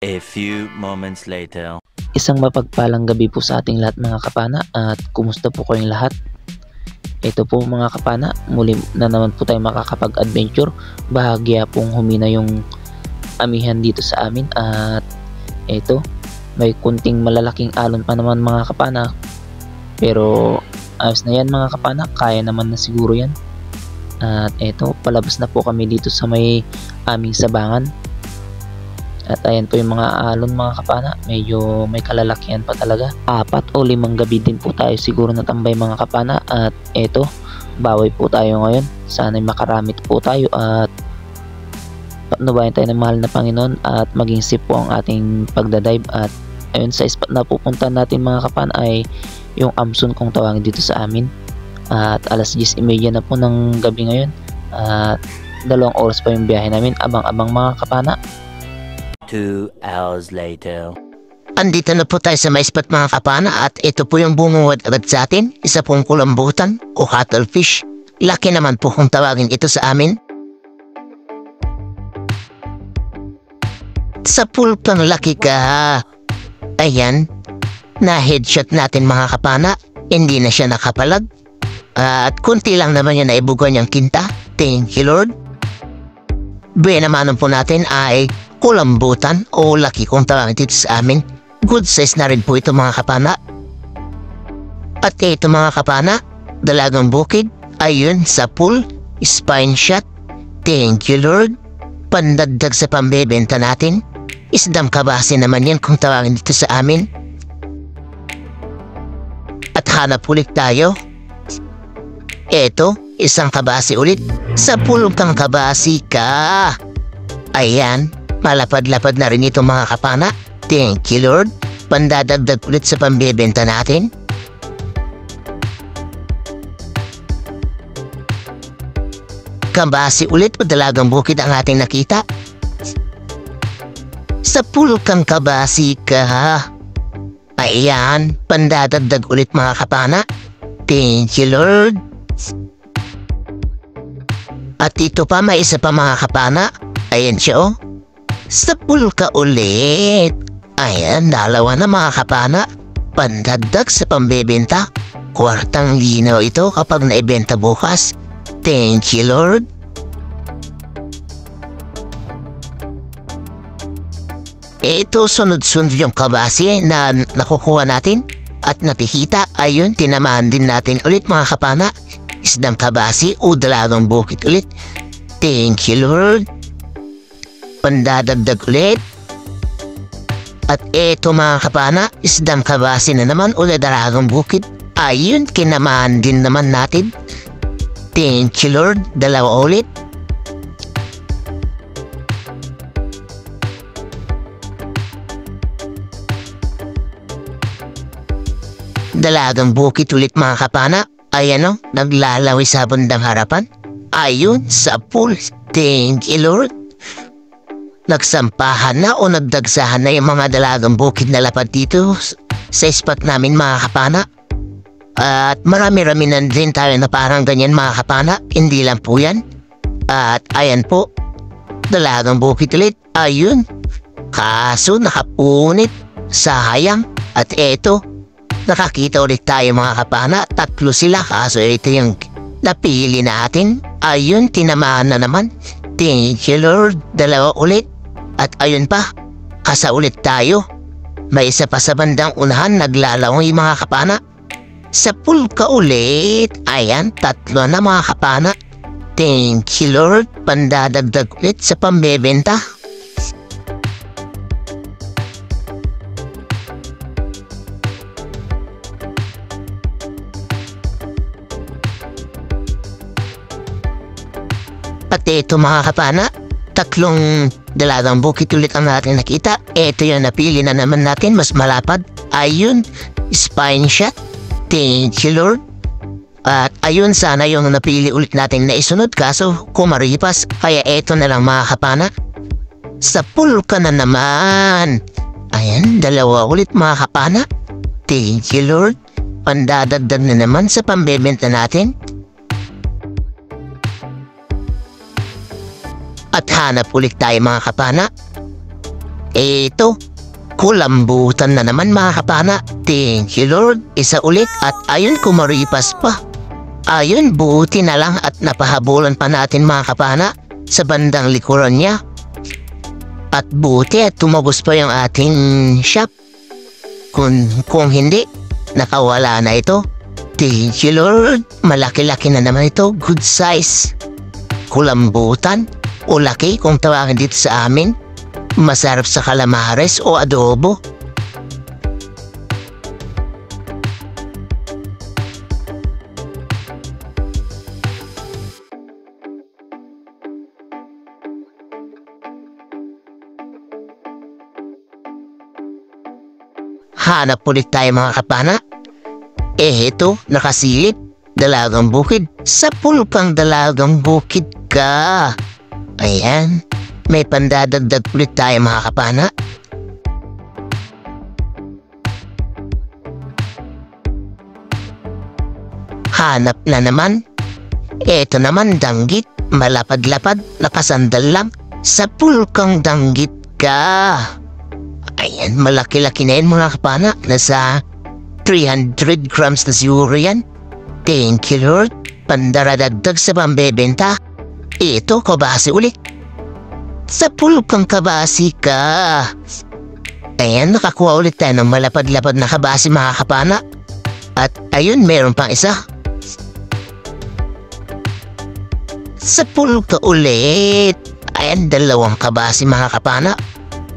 A few moments later. Isang mapagpalang gabi po sa ating lahat mga kapana, at kumusta po kayong lahat? Ito po mga kapana, muli na naman po tayo makakapag-adventure. Bahagya pong humina yung amihan dito sa amin, at ito, may kunting malalaking alon pa naman mga kapana. Pero ayos na yan mga kapana, kaya naman na siguro yan. At ito, palabas na po kami dito sa may aming sabangan. At ayan po yung mga alon mga kapana, medyo may kalalakihan pa talaga. 4 o 5 gabi din po tayo siguro natambay mga kapana. At eto, bawi po tayo ngayon. Sana'y makaramit po tayo at patnubayan tayo ng mahal na Panginoon at maging safe po ang ating pagdadive. At ayun, sa spot na pupunta natin mga kapana ay yung Amsun kung tawagin dito sa amin. At alas 10:30 na po ng gabi ngayon. At 2 oras pa yung biyahe namin. Abang-abang mga kapana. 2 hours later. Andito na po tayo sa may spot mga kapana, at ito po yung bumungad agad sa atin. Isa pong kulambutan o cuttlefish. Laki naman po kung tawagin ito sa amin. Sa pulpang laki ka. Ayan, na headshot natin mga kapana. Hindi na siya nakapalag. At kunti lang naman yan na ibugan niyang kinta. Thank you Lord. Binamanan po natin ay kulambutan o laki kung tawagin dito sa amin. Good size na rin po ito mga kapana. At ito mga kapana, dalagang bukid. Ayun sa pool, spine shot. Thank you Lord. Pandagdag sa pambebenta natin. Isdang kabase naman yan kung tawagin dito sa amin. At hanap ulit tayo. Eto, isang kabase ulit. Sa pool kang kabase ka. Ayan, malapad-lapad na rin ito mga kapana. Thank you Lord. Pandadagdag ulit sa pambebenta natin. Kabase ulit o dalagang bukid ang ating nakita. Sa pool kang kabase ka. Ayan, pandadagdag ulit mga kapana. Thank you Lord. At ito pa, may isa pa mga kapana. Ayan siya oh. Sa pool ka ulit. Ayan, 2 na mga kapana. Pandagdag sa pambebenta. 4 linaw ito kapag naibenta bukas. Thank you Lord. Ito, sunod-sunod yung kabase na nakukuha natin at nakikita. Ayun, tinamaan din natin ulit mga kapana. Isdang kabase o dalagang bukid ulit. Thank you Lord. Pandadagdag ulit. At eto mga kapana, isdang kabase na naman o dalagang bukid. Ayun, kinamaan din naman natin. Thank you Lord. 2 ulit. Dalagang bukid ulit mga kapana. Ayan o, naglalawi sa bandang harapan. Ayun, sa pool. Thank you Lord. Nagsampahan na o nagdagsahan na yung mga dalagang bukid na lapad dito sa spot namin mga kapana. At marami-rami na din tayo na parang ganyan mga kapana. Hindi lang po yan. At ayan po, dalagang bukid ulit. Ayun, kaso nakapunit. Sayang. At eto, nakakita ulit tayo mga kapana. 3 sila, kaso ito yung napili natin. Ayun, tinamaan na naman. Thank you Lord. 2 ulit. At ayun pa, kasa ulit tayo. May isa pa sa bandang unahan, naglalawang yung mga kapana. Sa pool ka ulit. Ayan, 3 na mga kapana. Thank you Lord. Pandadagdag ulit sa pambebenta. At ito mga kapana, 3 dalagang bukid ulit ang natin nakita. Ito yung napili na naman natin, mas malapad. Ayun, spine shot. Thank you Lord. At ayun, sana yung napili ulit natin na isunod, kaso kumaripas. Kaya ito na lang mga kapana. Sa pool ka na naman. Ayan, 2 ulit mga kapana. Thank you Lord. Pandadagdag na naman sa pambebenta natin. At hanap ulit tayo mga kapana. Ito, kulambutan na naman mga kapana. Thank you Lord. Isa ulit at ayun kumaripas pa. Ayun, buti na lang at napahabulan pa natin mga kapana sa bandang likuran niya. At buti at tumagos pa yung ating shop. Kung hindi, nakawala na ito. Thank you Lord. Malaki-laki na naman ito. Good size. Kulambutan o laki kung tawagin dito sa amin. Masarap sa calamares o adobo. Hanap ulit tayo mga kapana. Ito, nakasilip. Dalagang bukid. Sa pulkang dalagang bukid ka. Ayan. May pandadagdag ulit tayo mga kapana. Hanap na naman. Ito naman danggit. Malapad-lapad. Nakasandal lang. Sa pulkang danggit ka. Ayan, malaki-laki na yun mga kapana. Nasa 300 grams na siguro yan. Thank you Lord. Pandaradagdag sa pambebenta. Ito, kabasi ulit. Sa pulkang kabasi ka. Ayan, nakakuha ulit tayo ng malapad-lapad na kabasi mga kapana. At ayun, meron pang isa. Sa pulka ulit. Ayan, dalawang kabasi mga kapana.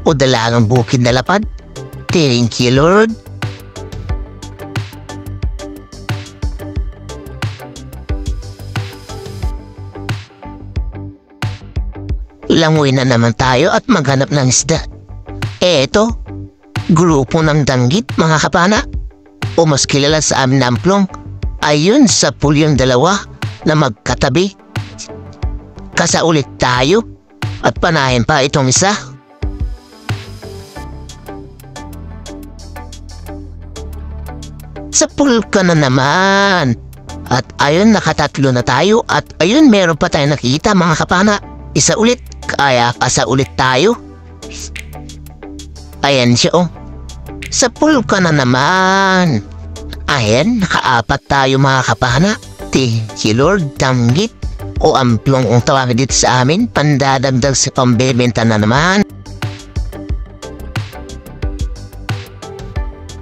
O dalagang bukid na lapad. Thank you Lord. Langoy na naman tayo at maghanap ng isda. Eto, grupo ng danggit mga kapana. O mas kilala sa amin na amplong. Ayun sa pool yung dalawa na magkatabi. Kasaulit tayo at panahin pa itong isa. Sa pool ka na naman. At ayun, nakatatlo na tayo. At ayun, meron pa tayo nakita mga kapana. Isa ulit. Kaya kasaulit tayo. Ayan siya oh. Sa pool ka na naman. Ayan, nakaapat tayo mga kapana. Thank you Lord, danggit. O amplong kung tawagin dito sa amin. Pandadagdag sa pambebenta na naman.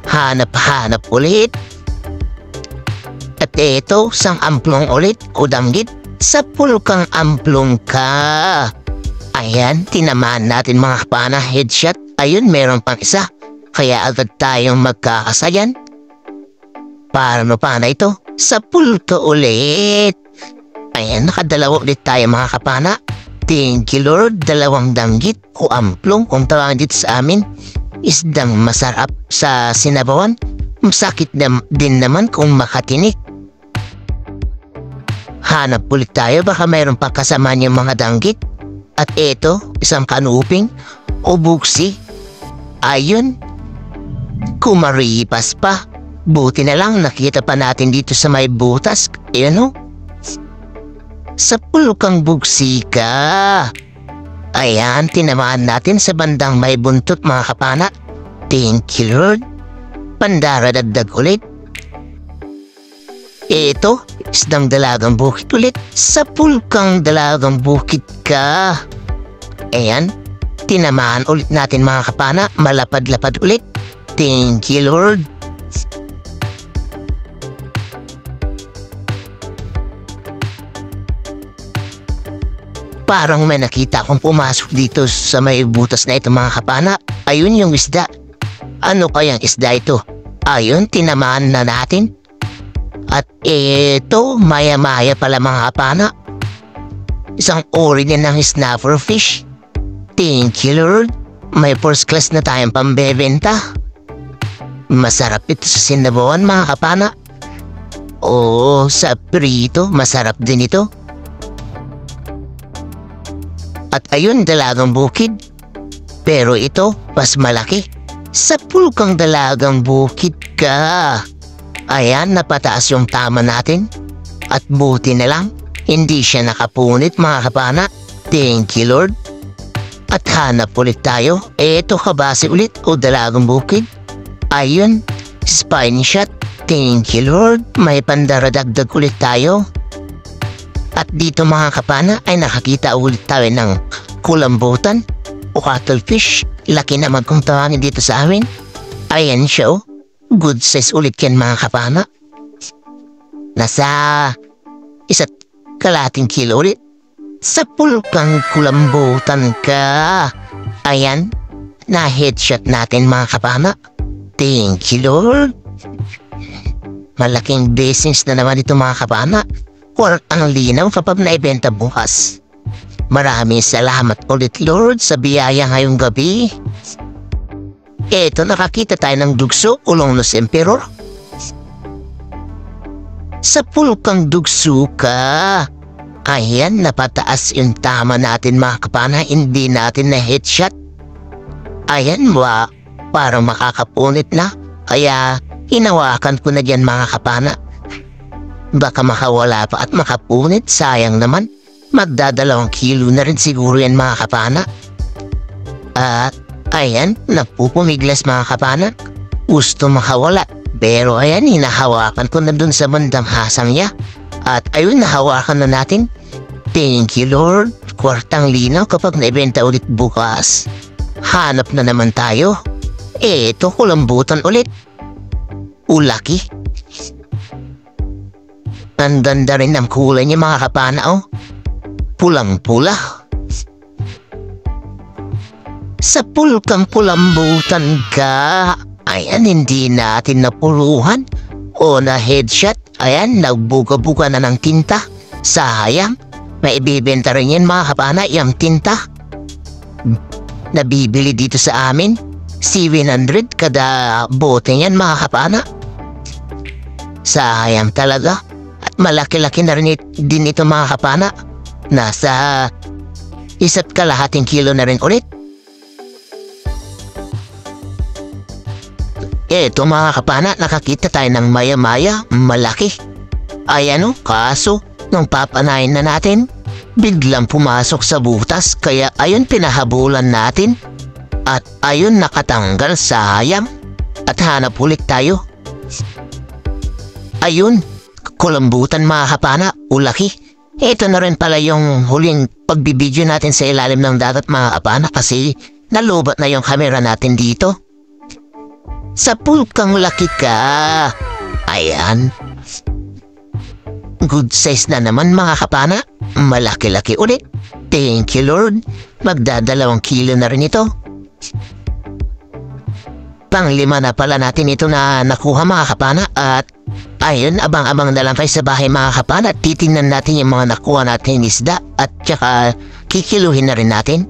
Hanap-hanap ulit. At ito, sang amplong ulit o danggit. Sa pulkang amplong ka. Ayan, tinamaan natin mga kapana, headshot. Ayun, meron pang isa. Kaya agad tayong magkakasayan. Paano pa na ito? Sa pulka ulit. Ayan, nakadalawa ulit tayo mga kapana. Thank you Lord, dalawang danggit o amplong kung tawagin dito sa amin. Isdang masarap sa sinabawan. Masakit din naman kung makatinik. Hanap ulit tayo, baka mayroon pa kasama niyang mga danggit. At eto, isang kanuping o buksi. Ayun, kumaripas pa. Buti na lang nakita pa natin dito sa may butas. Ayan o. Sa pulkang buksi ka. Ayan, tinamaan natin sa bandang may buntot mga kapana. Thank you Lord. Pandaradagdag ulit. Ito, isdang dalagang bukid ulit. Sa pulkang dalagang bukid ka. Ayan, tinamaan ulit natin mga kapana. Malapad-lapad ulit. Thank you Lord. Parang may nakita akong pumasok dito sa may butas na ito mga kapana. Ayun yung isda. Ano kayang isda ito? Ayun, tinamaan na natin. At ito, maya-maya pala mga kapana. Isang uri din ng snapper fish. Thank you Lord. May first class na tayong pambebenta. Masarap ito sa sinabawan mga kapana. Oo, sa prito, masarap din ito. At ayun, dalagang bukid. Pero ito, mas malaki. Sa pulkang dalagang bukid ka. Ayan, napataas yung tama natin. At buti na lang, hindi siya nakapunit mga kapana. Thank you Lord. At hanap ulit tayo. Ito kabase ulit o dalagang bukid. Ayun, spine shot. Thank you Lord, may pandaradagdag ulit tayo. At dito mga kapana ay nakakita ulit tayo ng kulambutan o cuttlefish. Laki naman kung tawagin dito sa amin. Ayan siya oh. Good size ulit yan mga kapana. Nasa 1.5 kilo ulit. Sa pulkang kulambutan ka. Ayan, na-headshot natin mga kapana. Thank you Lord. Malaking blessings na naman ito mga kapana. Ang linaw kapag naibenta bukas. Maraming salamat ulit Lord sa biyaya ngayong gabi. Eto, nakakita tayo ng dugso o Longnose Emperor. Sa pulkang dugso ka. Ayan, napataas yung tama natin mga kapana. Hindi natin na headshot. Ayan, parang makakapunit na. Kaya hinawakan ko na dyan mga kapana. Baka makawala pa at makapunit. Sayang naman. Magdadalawang kilo na rin siguro yan mga kapana. At ayan, napupumiglas mga kapana. Gusto makawala. Pero ayan, hinahawakan ko na dun sa bandang hasang niya. At ayun, nahawakan na natin. Thank you Lord. Kwartang linaw kapag naibenta ulit bukas. Hanap na naman tayo. Eto, kulambutan ulit. Ulaki. Ang ganda rin ang kulay niya mga kapana oh. Pulang-pula. Sa pulkang kulambutan ka. Ayan, hindi natin napuluhan o na headshot. Ayan, nagbuga-buga na ng tinta. Sayang. Maibibenta rin yan mga kapana, yung tinta. Nabibili dito sa amin. 700 kada bote yan mga kapana. Sayang talaga. At malaki-laki na rin din ito mga kapana. Nasa 1.5 kilo na rin ulit. Eto mga kapana, nakakita tayo ng maya-maya, malaki. Ayan o, kaso, nung papanayin na natin, biglang pumasok sa butas, kaya ayun pinahabulan natin. At ayun nakatanggal, sayang. At hanap ulit tayo. Ayun, kulambutan mga kapana, ulaki. Ito na rin pala yung huling pagbibideo natin sa ilalim ng dagat mga kapana kasi nalubat na yung camera natin dito. Sa pulkang laki ka. Ayan. Good size na naman mga kapana. Malaki-laki ulit. Thank you Lord. Magdadalawang kilo na rin ito. Pang-5 na pala natin ito na nakuha mga kapana. At ayun, abang-abang na lang tayo sa bahay mga kapana. Titingnan natin yung mga nakuha natin isda. At tsaka kikiluhin na rin natin.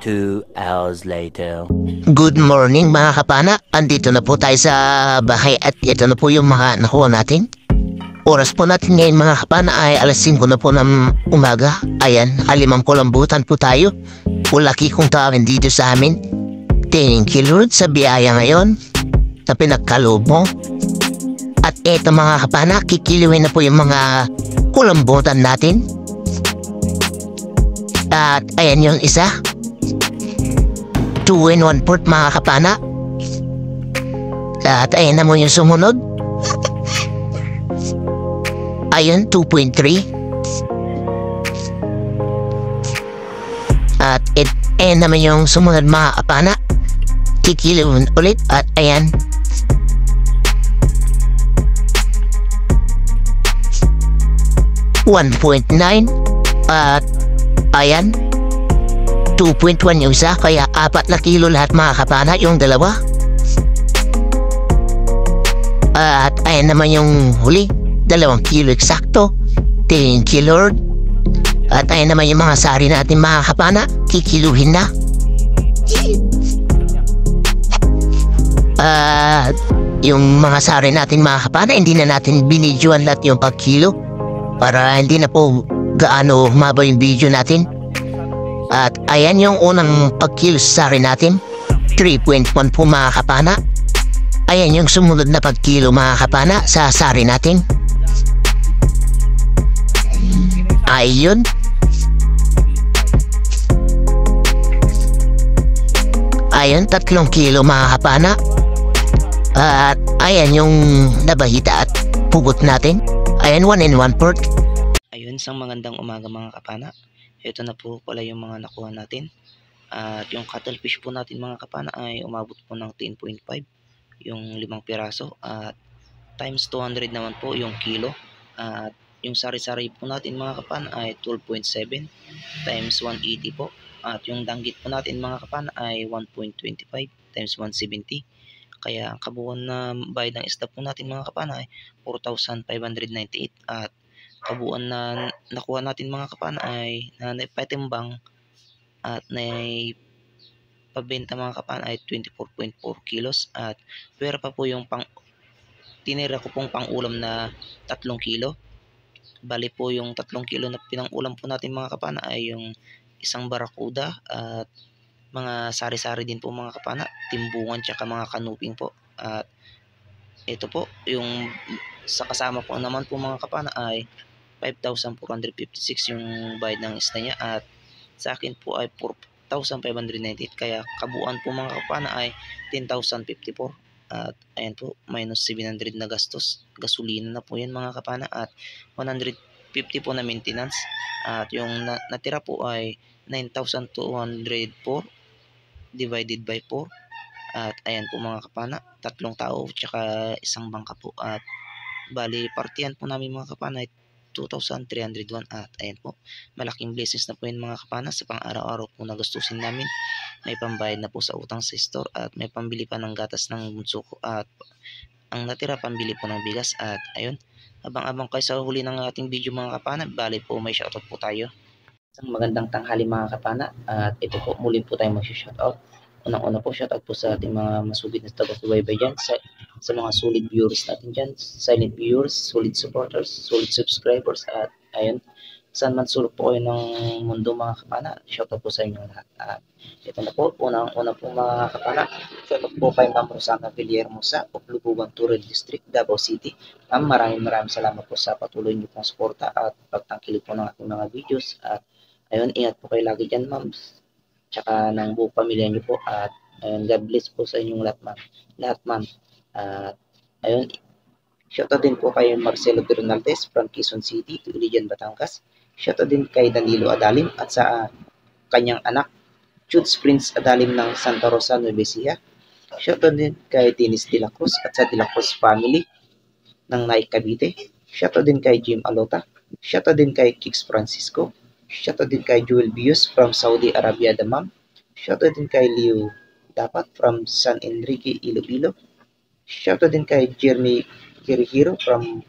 Two hours later. Good morning mga kapana. Andito na po tayo sa bahay at ito na po yung mga nakuha natin. Oras po natin ngayon mga kapana ay alas 5 na po ng umaga. Ayan, 5 kulambutan po tayo. Ulaki kung tawagin dito sa amin. Thank you Lord sa biyaya ngayon na pinagkaloob mo. At eto mga kapana, kikiluhin na po yung mga kulambutan natin. At ayan yung isa. 2 1/4 mga kapana. At ayan na mo yung sumunod. Ayun, 2.3. At ayan naman yung sumunod mga kapana. Kikilawin ulit. At ayan. $1.9. At ayan. 2.1 yung isa, kaya 4 na kilo lahat mga kapana, yung dalawa. At ayan naman yung huli, 2 kilo eksakto. Thank you Lord. At ayan naman yung mga sari natin mga kapana, kikiluhin na. At yung mga sari natin mga kapana, hindi na natin binidyoan lahat yung pagkilo para hindi na po gaano humaba yung video natin. At ayan yung unang pagkilo sa sari natin. 3.1 po mga kapana. Ayan yung sumunod na pagkilo mga kapana. Sasari natin. Ayun. Ayun, 3 kilo mga kapana. At ayan yung nabahita at pugot natin. Ayan, 1 and 1/4. Ayun, isang magandang umaga mga kapana. Ito na po pala yung mga nakuha natin. At yung cuttlefish po natin mga kapana ay umabot po ng 10.5 yung 5 piraso. At times 200 naman po yung kilo. At yung sari-sari po natin mga kapana ay 12.7 times 180 po. At yung danggit po natin mga kapana ay 1.25 times 170. Kaya ang kabuuan na bayad ng isda po natin mga kapana ay 4,598. At kabuuan na nakuha natin mga kapana ay na naipatimbang at naipabenta mga kapana ay 24.4 kilos. At pwera pa po yung tinira ko pong pang-ulam na 3 kilo. Bali po yung 3 kilo na pinang-ulam po natin mga kapana ay yung isang barakuda at mga sari-sari din po mga kapana, timbungan tsaka mga kanuping po. At ito po yung sa kasama po naman po mga kapana ay 5,456 yung bayad ng isda niya. At sa akin po ay 4,598. Kaya kabuuan po mga kapana ay 10,054. At ayan po, minus 700 na gastos. Gasolina na po yan mga kapana. At 150 po na maintenance. At yung natira po ay 9,204 divided by 4. At ayan po mga kapana, 3 tao tsaka isang bangka po. At bali partiyan po namin mga kapana ay 2,301. At ayan po, malaking blessings na po yun mga kapana sa pang araw-araw po na gastusin namin. May pambayad na po sa utang sa store at may pambili pa ng gatas ng bunso ko. At ang natira pambili po ng bigas. At ayun, abang-abang kayo sa huli ng ating video mga kapana. Bali po may shoutout po tayo. Isang magandang tanghali mga kapana. At ito po, muli po tayo mag-shoutout. Unang-una po, shoutout po sa ating mga masugid na taga-subaybay dyan, sa mga solid viewers natin dyan, silent viewers, solid supporters, solid subscribers. At ayun, saan man sulok po kayo ng mundo mga kapana, shoutout po sa inyo lahat. At ito na po, unang-una po mga kapana, shoutout po kay Ma'am Rosana Villarmosa of Lubugan Turel District, Davao City. Ma'am, maraming salamat po sa patuloy niyo pong suporta at pagtangkilik po ng ating mga videos. At ayun, ingat po kayo lagi dyan ma'am, tsaka ng buong pamilya niyo po. At ayun, God bless po sa inyong lahat ma'am. At ayun, shoutout din po kay Marcelo Bernaldez from Quezon City to Iligan, Batangas. Shoutout din kay Danilo Adalim at sa kanyang anak Chuds Prince Adalim ng Santa Rosa, Nueva Ecija. Shoutout din kay Dennis De La Cruz at sa De La Cruz family ng Naik Cavite. Shoutout din kay Jim Alota. Shoutout din kay Kix Francisco. Shoutout din kay Joel Bius from Saudi Arabia, Damam. Shoutout din kay Leo Dapat from San Enrique, Iloilo. Shoutout din kay Jeremy Kirihiro from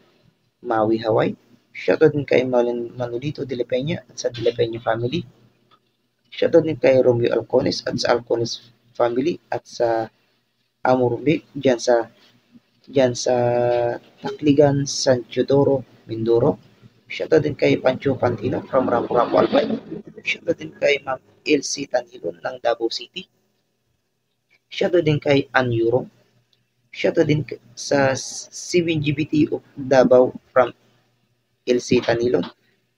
Maui, Hawaii. Shoutout din kay Manolito de la Peña at sa de la Peña family. Shoutout din kay Romeo Alcones at sa Alcones family at sa Amurbe dyan sa Takligan, San Teodoro, Mindoro. Shoutout din kay Pancho Pantino from Rapu-Rapu, Albay. Shoutout din kay Ma'am Elsie Tanilon ng Davao City. Shoutout din kay Ann Yurong. Shoutout din sa 7GBT of Davao from Elsie Tanilon.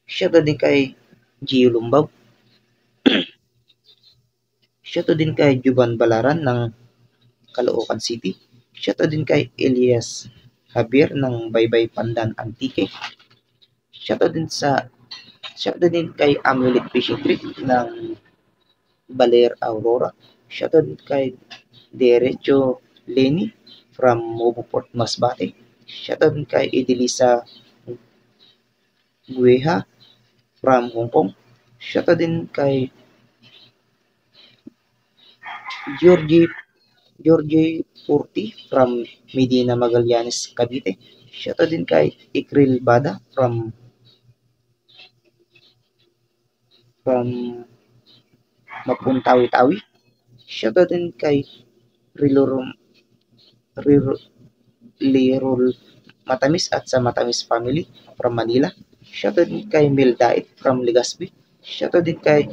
Shoutout din kay Gio Lumbaw. Shoutout din kay Juban Balaran ng Caloocan City. Shoutout din kay Elias Javier ng Baybay Pandan Antique. Shoutout din kay Amulet Fishing Trip ng Baler Aurora. Shoutout din kay Derecho Lenny from Moboport, Masbate. Shoutout din kay Edelisa Gueha from Hong Kong. Shoutout din kay Georgie Purti from Medina Magallanes, Cavite. Shoutout din kay Ikril Bada from Mapuntawi-Tawi. Shoutout din kay Rilorol Matamis at sa Matamis family from Manila. Shoutout din kay Mel Dait from Legazpi. Shoutout din kay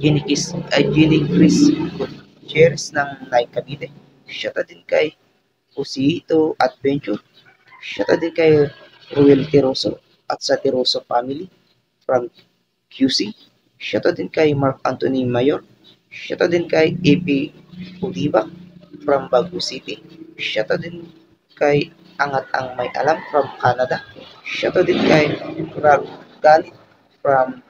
Jenny Chris Cheers ng Nike Cavite. Shoutout din kay Pusito Adventure. Shoutout din kay Ruel Tiroso at sa Tiroso family from QC. Shoutout din kay Mark Anthony Mayor. Shoutout din kay AP Udiba from Baguio City. Shoutout din kay Angat Ang May Alam from Canada. Shoutout din kay Rag Galit from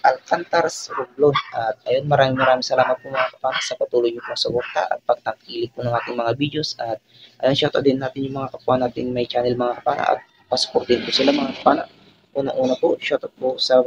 Alcantaras, Romblon. At ayun, maraming salamat po mga kapana sa patuloy niyo pong suporta at pagtangkilik po ng ating mga videos. At ayun, shoutout din natin yung mga kapwa natin may channel mga kapana at pasupport din po sila mga kapana. Una-una po, shoutout po sa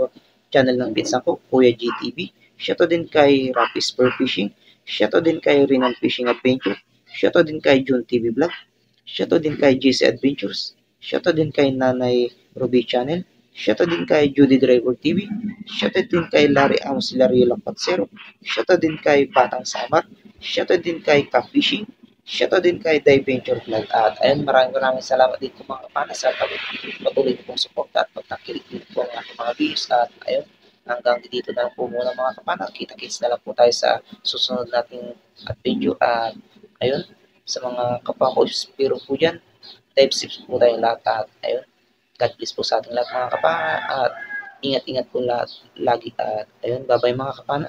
channel ng pinsan ko, Kuya GTV. Shoutout din kay Rappi Spur Fishing. Shoutout din kay Renan Fishing Adventure. Shoutout din kay June TV Vlog. Shoutout din kay JC Adventures. Shoutout din kay Nanay Ruby Channel. Shoutout din kay Judy Driver TV. Shoutout din kay Larry Amos Hilario Lampatsero. Shoutout din kay Batang Samar. Shoutout din kay Ka Fishing. Shoutout din kay Dive Venture Vlog. At ayun, maraming salamat din po mga kapana sa patuloy pong suporta at pagtakilig din po ng ating mga videos. At ayun, hanggang dito na lang po muna mga kapana. Kita-kits na lang po tayo sa susunod nating adventure. At ayun, sa mga kapwa ko, spiro po dyan, dive tips po tayong lahat. At ayun, God bless po sa ating lahat mga kapana. At ingat-ingat po lahat lagi. At ayun, bye-bye mga kapana.